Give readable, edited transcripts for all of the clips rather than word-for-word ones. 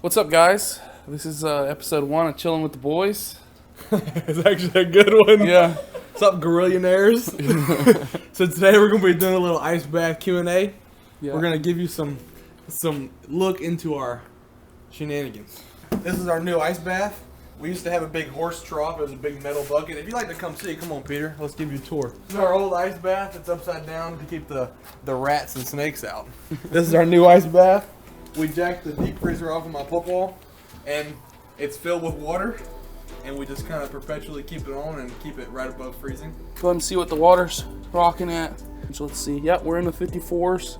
What's up, guys? This is episode 1 of Chilling with the Boys. It's actually a good one. Yeah. What's up, Gorillionaires? So today we're going to be doing a little ice bath Q&A. Yeah. We're going to give you some look into our shenanigans. This is our new ice bath. We used to have a big horse trough. It was a big metal bucket. If you'd like to come see, come on, Peter. Let's give you a tour. This is our old ice bath. It's upside down to keep the rats and snakes out. This is our new ice bath. We jacked the deep freezer off of my football, and it's filled with water. And we just kind of perpetually keep it on and keep it right above freezing. Go ahead and see what the water's rocking at. So let's see. Yep, we're in the 54s,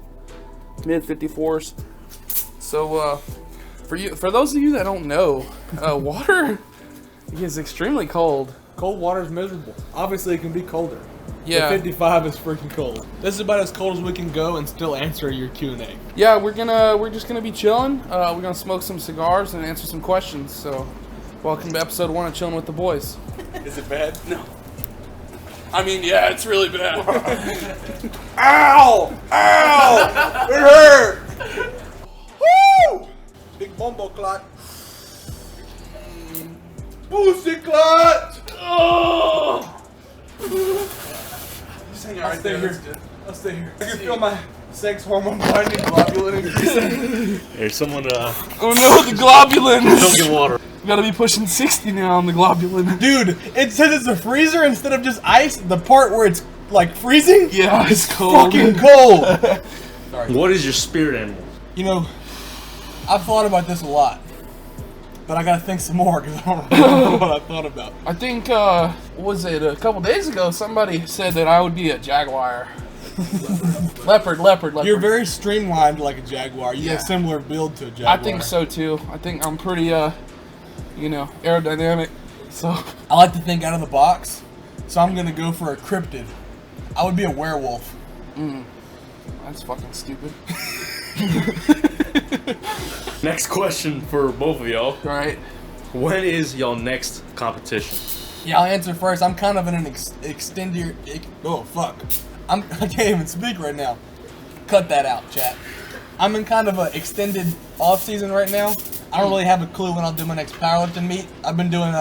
mid 54s. So for those of you that don't know, water is extremely cold. Cold water is miserable. Obviously, it can be colder. Yeah. But 55 is freaking cold. This is about as cold as we can go and still answer your Q&A. Yeah, we're just gonna be chilling. We're gonna smoke some cigars and answer some questions. So, welcome to episode 1 of Chilling with the Boys. Is it bad? No. I mean, yeah, it's really bad. Ow! Ow! It hurt! Woo! Big bumbo clot. Pussy clot! Oh! I'll stay here. I'll stay here. I can feel my sex hormone binding globulin increasing. There's someone, Oh no, the globulin! don't get water. Gotta be pushing 60 now on the globulin. Dude, it says it's a freezer instead of just ice. The part where it's like freezing? Yeah, it's cold. Fucking cold. What is your spirit animal? You know, I've thought about this a lot. But I gotta think some more because I don't remember what I thought about. I think, what was it, a couple days ago, somebody said that I would be a jaguar. Leopard. You're very streamlined like a jaguar. You Yeah. have similar build to a jaguar. I think so too. I think I'm pretty, aerodynamic. So, I like to think out of the box, so I'm gonna go for a cryptid. I would be a werewolf. that's fucking stupid. Next question for both of y'all. Right? When is y'all next competition? Yeah, I'll answer first. I'm kind of in an extended. Oh fuck! I can't even speak right now. Cut that out, chat. I'm in kind of an extended off season right now. I don't really have a clue when I'll do my next powerlifting meet. I've been doing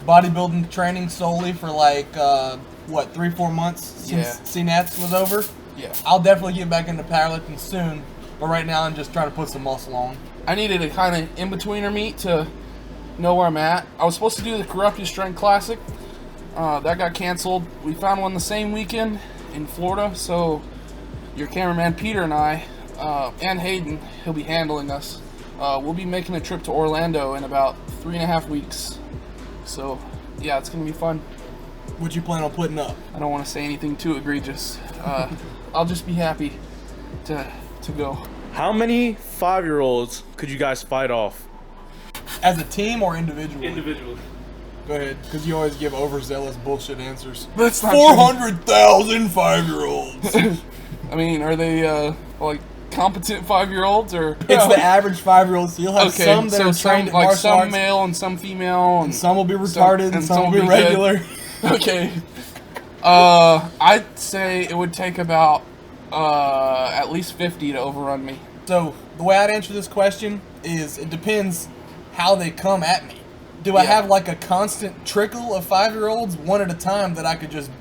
bodybuilding training solely for like 3-4 months since CNATS was over. Yeah. I'll definitely get back into powerlifting soon, but right now I'm just trying to put some muscle on. I needed a kind of in-betweener meet to know where I'm at. I was supposed to do the Corrupted Strength Classic. That got canceled. We found one the same weekend in Florida, so your cameraman Peter and I, and Hayden, he'll be handling us. We'll be making a trip to Orlando in about 3.5 weeks. So, yeah, it's going to be fun. What you plan on putting up? I don't want to say anything too egregious. I'll just be happy to go. How many 5-year-olds could you guys fight off? As a team or individually? Individually. Go ahead, because you always give overzealous bullshit answers. That's not 400,000 5-year-olds. I mean, are they, competent 5-year-olds, or? It's the average 5-year-old, so you'll have some that are trained at martial some arts, male and some female, and some will be retarded, and some will be good. regular. Okay. I'd say it would take about at least 50 to overrun me. So, the way I'd answer this question is, it depends how they come at me. Do I have like a constant trickle of 5-year-olds, one at a time, that I could just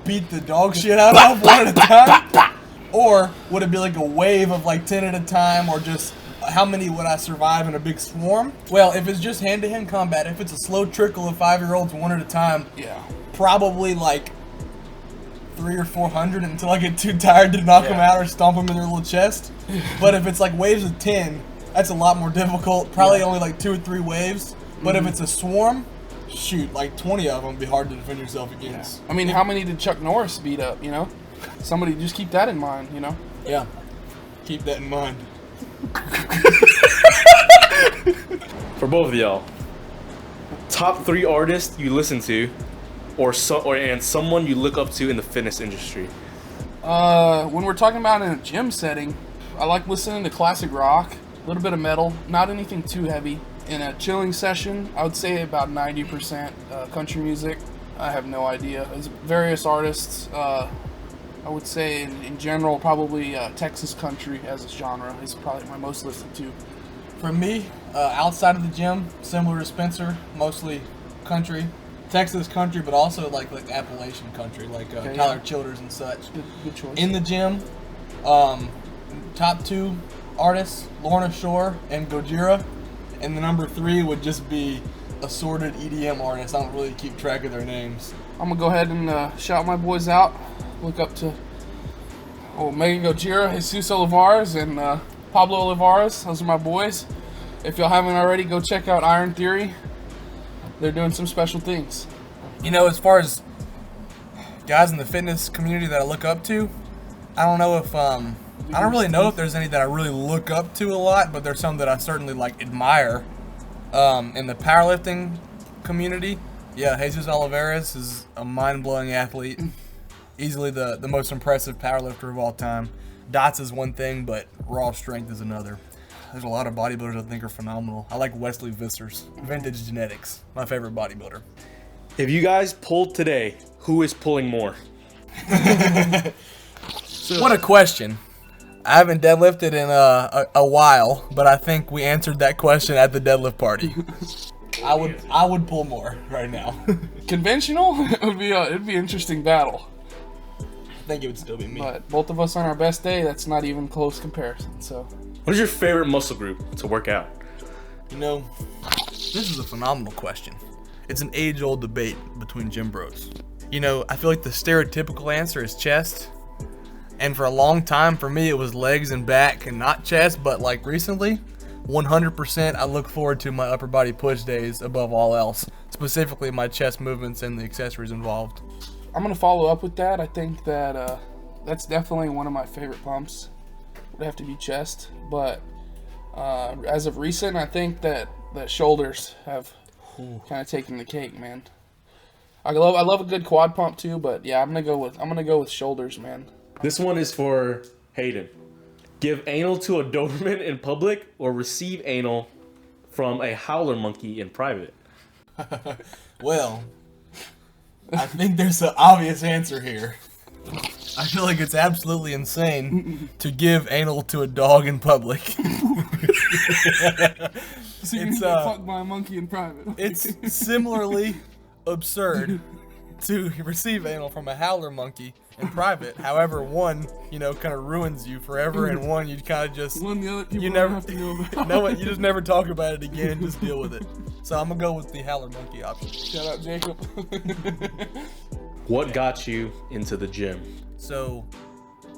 beat the dog shit out of one at a time? Or would it be like a wave of like 10 at a time, or just how many would I survive in a big swarm? Well, if it's just hand-to-hand combat, if it's a slow trickle of 5-year-olds one at a time, probably like 300 or 400 until I get too tired to knock them out or stomp them in their little chest. But if it's like waves of 10, that's a lot more difficult. Probably only like 2 or 3 waves. But if it's a swarm, shoot, like 20 of them would be hard to defend yourself against. I mean, how many did Chuck Norris beat up, you know? Somebody just keep that in mind, you know? Yeah. Keep that in mind. For both of y'all, top 3 artists you listen to, and someone you look up to in the fitness industry. When we're talking about in a gym setting, I like listening to classic rock, a little bit of metal, not anything too heavy. In a chilling session, I would say about 90% country music. I have no idea. There's various artists. I would say in general, probably Texas country as a genre is probably my most listened to For me, outside of the gym, similar to Spencer, mostly country, Texas country, but also like Appalachian country, like Tyler Childers and such. Good choice. In the gym, top 2 artists, Lorna Shore and Gojira, and the number 3 would just be assorted EDM artists. I don't really keep track of their names. I'm gonna go ahead and shout my boys out. Look up to Megan Gojira, Jesus Olivares, and Pablo Olivares. Those are my boys. If y'all haven't already, go check out Iron Theory. They're doing some special things. You know, as far as guys in the fitness community that I look up to, I don't know if I don't really know if there's any that I really look up to a lot, but there's some that I certainly like admire. In the powerlifting community, yeah, Jesus Olivares is a mind-blowing athlete. Easily the most impressive powerlifter of all time. Dots is one thing, but raw strength is another. There's a lot of bodybuilders I think are phenomenal. I like Wesley Vissers, Vintage Genetics, my favorite bodybuilder. If you guys pulled today, who is pulling more? What a question. I haven't deadlifted in a while, but I think we answered that question at the deadlift party. I would pull more right now. Conventional? It'd be an interesting battle. I think it would still be me. But both of us on our best day, that's not even close comparison. So, What is your favorite muscle group to work out? You know, this is a phenomenal question. It's an age-old debate between gym bros. You know, I feel like the stereotypical answer is chest. And for a long time, for me, it was legs and back and not chest. But like recently, 100% I look forward to my upper body push days above all else. Specifically my chest movements and the accessories involved. I'm going to follow up with that. I think that that's definitely one of my favorite pumps. Would have to be chest. But as of recent, I think that shoulders have kind of taken the cake, man. I love a good quad pump too, but yeah, I'm gonna go with shoulders, man. This one is for Hayden. Give anal to a Doberman in public or receive anal from a howler monkey in private? Well, I think there's an obvious answer here. I feel like it's absolutely insane to give anal to a dog in public. So you can get fucked by a monkey in private. It's similarly absurd to receive anal from a howler monkey in private. However, one, kind of ruins you forever, and one you kind of just One the other people you don't never have to know about. know it. You just never talk about it again and just deal with it. So I'm gonna go with the howler monkey option. Shout out Jacob. What got you into the gym? So,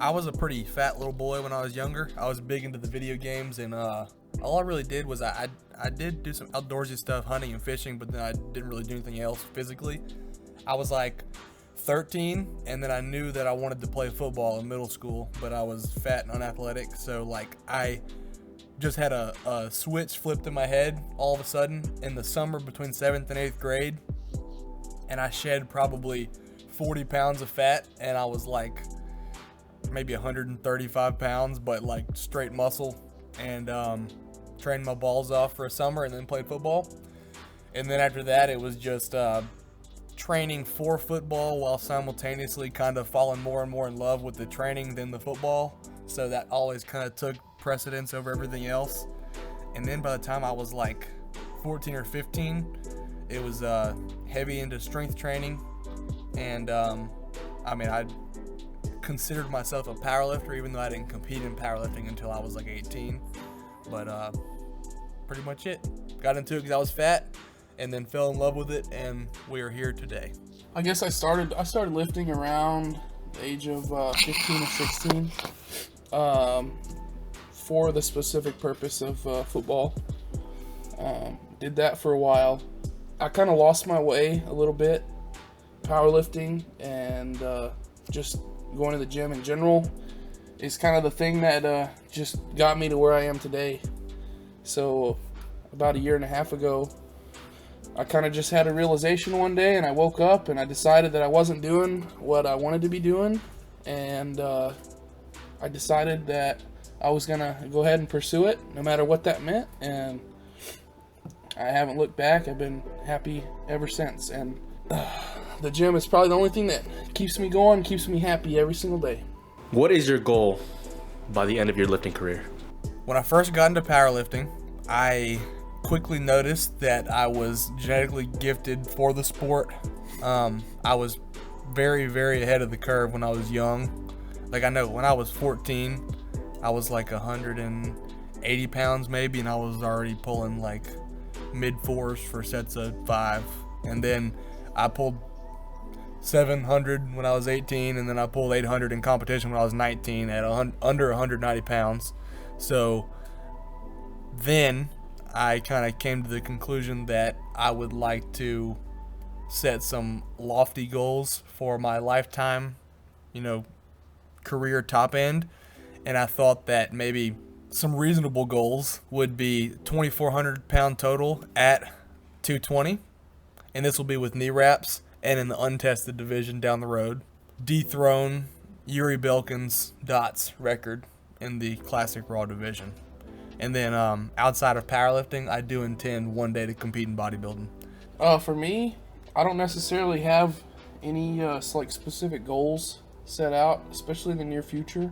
I was a pretty fat little boy when I was younger. I was big into the video games, and all I really did was I did do some outdoorsy stuff, hunting and fishing, but then I didn't really do anything else physically. I was like 13, and then I knew that I wanted to play football in middle school, but I was fat and unathletic, so like I just had a switch flipped in my head all of a sudden in the summer between 7th and 8th grade, and I shed probably 40 pounds of fat, and I was like maybe 135 pounds, but like straight muscle, and trained my balls off for a summer and then played football. And then after that, it was just training for football while simultaneously kind of falling more and more in love with the training than the football. So that always kind of took precedence over everything else. And then by the time I was like 14 or 15, it was heavy into strength training. And I considered myself a powerlifter, even though I didn't compete in powerlifting until I was like 18. But pretty much it. Got into it because I was fat, and then fell in love with it, and we are here today. I guess I started lifting around the age of 15 or 16 for the specific purpose of football. Did that for a while. I kind of lost my way a little bit, powerlifting and just going to the gym in general is kind of the thing that just got me to where I am today. So about a year and a half ago, I kind of just had a realization one day, and I woke up and I decided that I wasn't doing what I wanted to be doing, and I decided that I was gonna go ahead and pursue it no matter what that meant, and I haven't looked back. I've been happy ever since, and the gym is probably the only thing that keeps me going, keeps me happy every single day. What is your goal by the end of your lifting career? When I first got into powerlifting, I quickly noticed that I was genetically gifted for the sport. I was very, very ahead of the curve when I was young. Like, I know when I was 14, I was like 180 pounds maybe, and I was already pulling like mid fours for sets of 5. And then I pulled 700 when I was 18, and then I pulled 800 in competition when I was 19 at under 190 pounds. So then I kind of came to the conclusion that I would like to set some lofty goals for my lifetime, career top end. And I thought that maybe some reasonable goals would be 2,400 pound total at 220. And this will be with knee wraps and in the untested division down the road. Dethrone Yuri Belkin's Dots record in the classic raw division. And then outside of powerlifting, I do intend one day to compete in bodybuilding. For me, I don't necessarily have any specific goals set out, especially in the near future.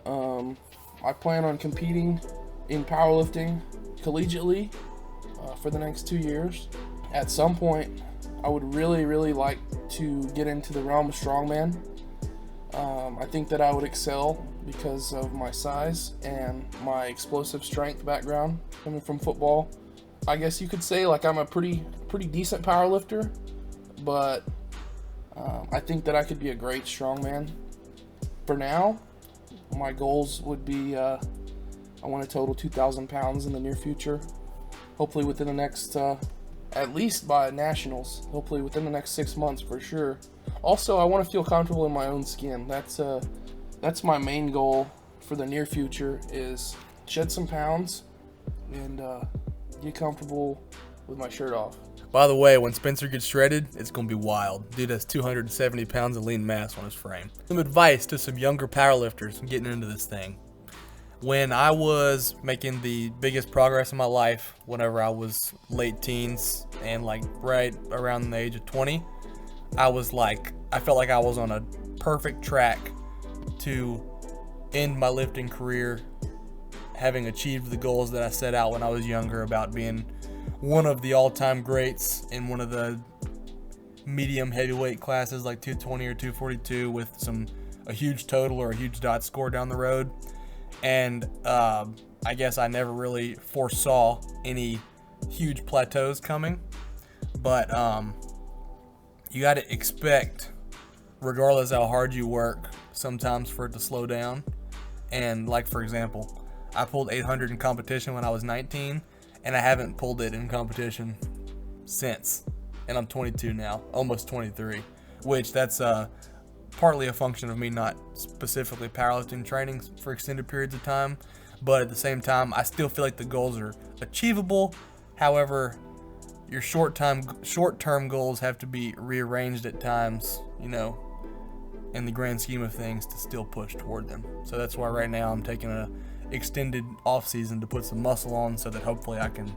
I plan on competing in powerlifting collegiately for the next 2 years. At some point, I would really, really like to get into the realm of strongman. I think that I would excel because of my size and my explosive strength background coming from football. I guess you could say like I'm a pretty decent power lifter, but I think that I could be a great strongman. For now, my goals would be I want to total 2,000 pounds in the near future, hopefully within the next at least by nationals, hopefully within the next 6 months for sure. Also, I want to feel comfortable in my own skin. That's my main goal for the near future, is shed some pounds and get comfortable with my shirt off. By the way, when Spencer gets shredded, it's going to be wild. Dude has 270 pounds of lean mass on his frame. Some advice to some younger powerlifters getting into this thing. When I was making the biggest progress in my life, whenever I was late teens and like right around the age of 20, I felt like I was on a perfect track to end my lifting career, having achieved the goals that I set out when I was younger about being one of the all-time greats in one of the medium heavyweight classes like 220 or 242 with a huge total or a huge dot score down the road. And I guess I never really foresaw any huge plateaus coming. But you got to expect, regardless how hard you work, sometimes for it to slow down. And like, for example, I pulled 800 in competition when I was 19, and I haven't pulled it in competition since. And I'm 22 now, almost 23, which that's partly a function of me not specifically powerlifting training for extended periods of time, but at the same time, I still feel like the goals are achievable. However, your short-term goals have to be rearranged at times, in the grand scheme of things, to still push toward them. So that's why right now I'm taking a extended off season to put some muscle on, so that hopefully I can,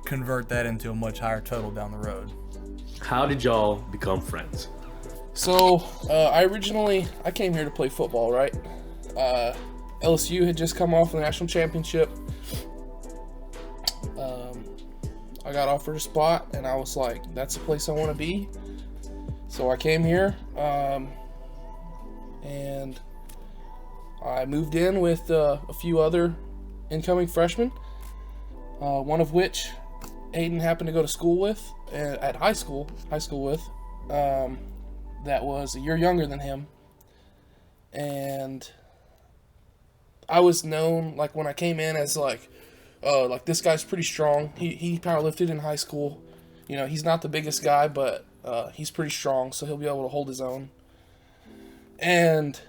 convert that into a much higher total down the road. How did y'all become friends? So, I came here to play football, right? LSU had just come off the national championship. I got offered a spot, and I was like, that's the place I want to be. So I came here, and I moved in with a few other incoming freshmen, one of which Aiden happened to go to school with, at high school with. That was a year younger than him, and I was known, like, when I came in, as like this guy's pretty strong. He powerlifted in high school. He's not the biggest guy, but he's pretty strong, so he'll be able to hold his own. And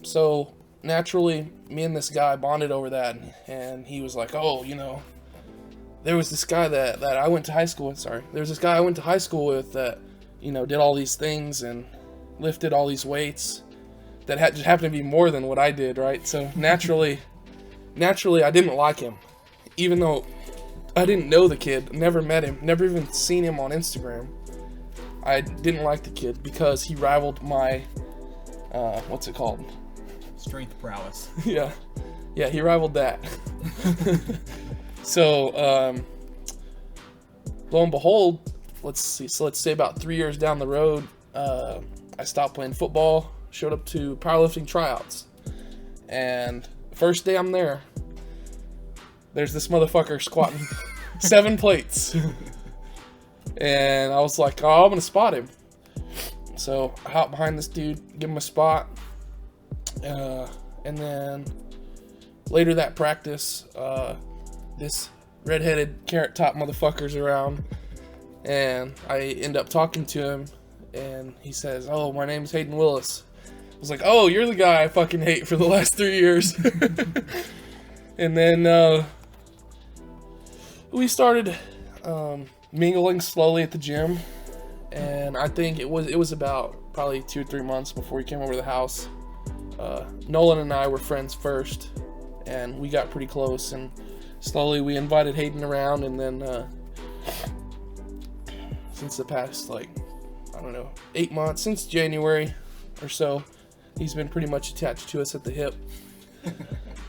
so naturally, me and this guy bonded over that, and he was like, there was this guy that I went to high school with. There was this guy I went to high school with that did all these things and lifted all these weights that just happened to be more than what I did, right? So naturally, I didn't like him, even though I didn't know the kid, never met him, never even seen him on Instagram. I didn't like the kid because he rivaled my, what's it called? Strength prowess. Yeah. Yeah, he rivaled that. So, lo and behold, let's say about 3 years down the road, I stopped playing football, showed up to powerlifting tryouts, and first day I'm there, there's this motherfucker squatting 7 plates. And I was like, oh, I'm gonna spot him. So I hop behind this dude, give him a spot, and then later that practice, this redheaded carrot top motherfucker's around, and I end up talking to him, and he says, oh, my name's Hayden Willis. I was like, oh, you're the guy I fucking hate for the last 3 years. And then we started mingling slowly at the gym, and I think it was about probably 2 or 3 months before he came over to the house. Nolan and I were friends first, and we got pretty close, and slowly we invited Hayden around, and then since the past, like, I don't know, 8 months, since January or so, he's been pretty much attached to us at the hip.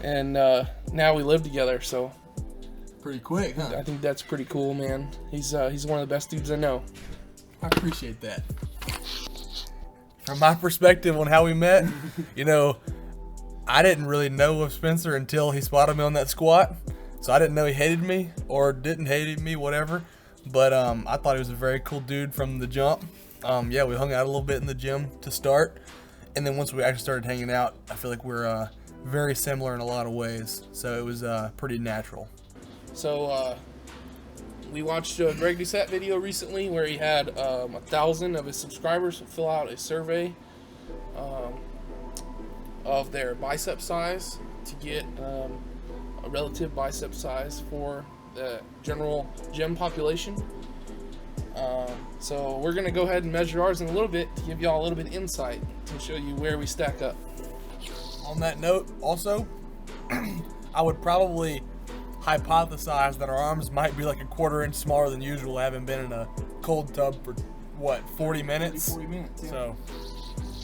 And now we live together, so Pretty quick, huh? I think that's pretty cool, man. He's one of the best dudes I know. I appreciate that. From my perspective on how we met, you know, I didn't really know of Spencer until he spotted me on that squat. So I didn't know he hated me or didn't hate me, whatever. But I thought he was a very cool dude from the jump. Yeah, we hung out a little bit in the gym to start. And then once we actually started hanging out, I feel like we're very similar in a lot of ways. So it was pretty natural. So we watched a Greg Doucette video recently where he had 1,000 of his subscribers fill out a survey of their bicep size to get a relative bicep size for the general gym population. So we're going to go ahead and measure ours in a little bit to give y'all a little bit of insight to show you where we stack up. On that note, also, I would probably hypothesize that our arms might be like a 1/4 inch smaller than usual, having been in a cold tub for, what, 40 minutes? 40 minutes, yeah. So,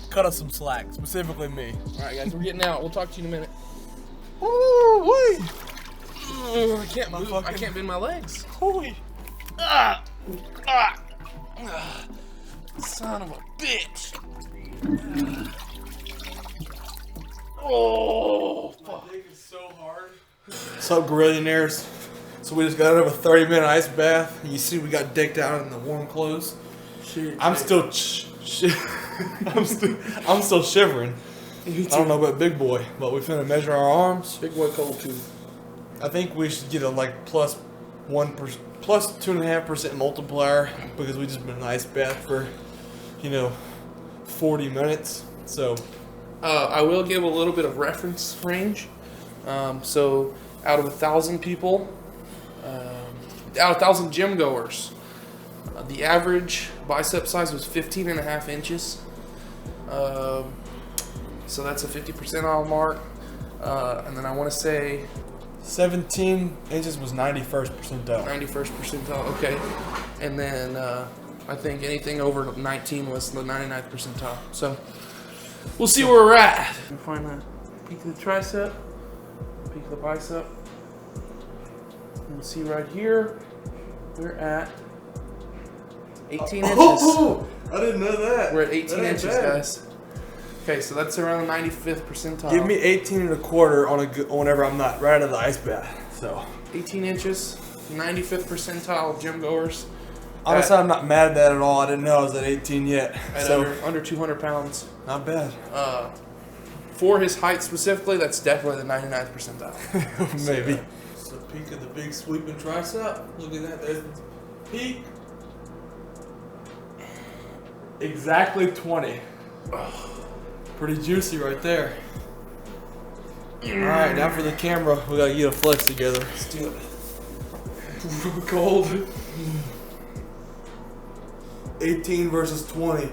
cut us some slack, specifically me. All right, guys, we're getting out. We'll talk to you in a minute. Woo-wee! I can't move. I can't bend my legs. Woo-wee! Son of a bitch. Oh, fuck. My dick is so hard. What's up, Gorillionaires? So we just got out of a 30-minute ice bath. You see we got dicked out in the warm clothes. I'm still I'm still shivering. I don't know about Big Boy, but we finna measure our arms. Big boy cold too. I think we should get a like plus 2.5% multiplier because we just been in an ice bath for 40 minutes. So I will give a little bit of reference range. So out of 1,000 people, out of 1,000 gym goers, the average bicep size was 15.5 inches. So that's a 50 percentile mark. And then I want to say 17 inches was 91st percentile. 91st percentile, okay. And then I think anything over 19 was the 99th percentile. So we'll see where we're at. Find the peak of the tricep, peak of the bicep. And we'll see right here, we're at 18 inches. Oh, I didn't know that. We're at 18 That ain't inches, bad. guys. Okay, so that's around the 95th percentile. Give me 18.25 on whenever I'm not right out of the ice bath. So 18 inches, 95th percentile gym goers. honestly, I'm not mad at that at all. I didn't know I was at 18 yet. At So under 200 pounds. not bad. For his height specifically, that's definitely the 99th percentile. Maybe. It's the peak of the big sweeping tricep. Look at that. There's the peak. Exactly 20. Pretty juicy right there. Alright, now for the camera. We gotta get a flex together. Let's do it. Cold. 18 versus 20.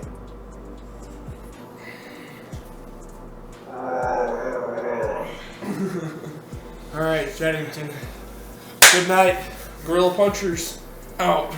Alright, Chaddington. Good night. Gorilla punchers out.